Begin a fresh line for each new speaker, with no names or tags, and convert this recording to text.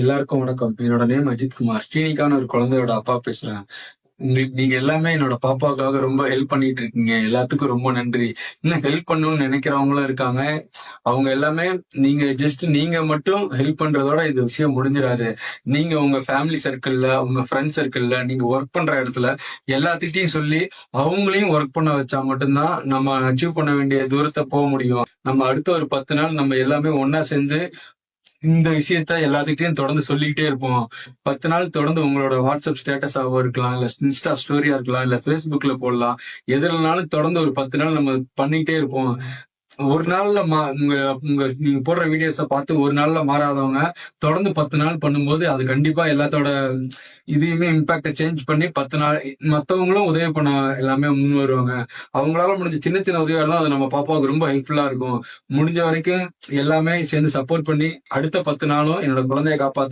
எல்லாருக்கும் வணக்கம். என்னோட நேம் அஜித் குமார். ஸ்ரீனிகான்னு ஒரு குழந்தையோட அப்பா பேசுறேன். உங்களுக்கு நீங்க எல்லாமே என்னோட பாப்பாவுக்காக ரொம்ப ஹெல்ப் பண்ணிட்டு இருக்கீங்க. எல்லாத்துக்கும் ரொம்ப நன்றி. இன்னும் ஹெல்ப் பண்ணணும்னு நினைக்கிறவங்களும் இருக்காங்க. அவங்க எல்லாமே நீங்க மட்டும் ஹெல்ப் பண்றதோட இந்த விஷயம் முடிஞ்சிடாது. நீங்க உங்க ஃபேமிலி சர்க்கிள்ல, உங்க ஃப்ரெண்ட் சர்க்கிள்ல, நீங்க ஒர்க் பண்ற இடத்துல எல்லாத்துக்கிட்டையும் சொல்லி அவங்களையும் ஒர்க் பண்ண வச்சா மட்டும்தான் நம்ம அச்சீவ் பண்ண வேண்டிய தூரத்தை போக முடியும். நம்ம அடுத்த ஒரு 10 நாள் நம்ம எல்லாமே ஒண்ணா சேர்ந்து இந்த விஷயத்த எல்லாத்துக்கிட்டையும் தொடர்ந்து சொல்லிக்கிட்டே இருப்போம். 10 நாள் தொடர்ந்து உங்களோட வாட்ஸ்அப் ஸ்டேட்டஸாவோ இருக்கலாம், இல்ல இன்ஸ்டா ஸ்டோரியா இருக்கலாம், இல்ல Facebookல போடலாம். எதுலனாலும் தொடர்ந்து ஒரு 10 நாள் நம்ம பண்ணிக்கிட்டே இருப்போம். ஒரு நாள்ல உங்க உங்க நீங்க போடுற வீடியோஸ பார்த்து ஒரு நாள்ல மாறாதவங்க தொடர்ந்து 10 நாள் பண்ணும்போது அது கண்டிப்பா எல்லாத்தோட இதையுமே இம்பாக்ட சேஞ்ச் பண்ணி 10 நாள் மத்தவங்களும் உதவி பண்ண எல்லாமே முன் வருவாங்க. அவங்களால முடிஞ்ச சின்ன சின்ன உதவியா இருந்தாலும் அது நம்ம பாப்பாவுக்கு ரொம்ப ஹெல்ப்ஃபுல்லா இருக்கும். முடிஞ்ச வரைக்கும் எல்லாமே சேர்ந்து சப்போர்ட் பண்ணி அடுத்த 10 நாளும் என்னோட குழந்தைய காப்பாத்த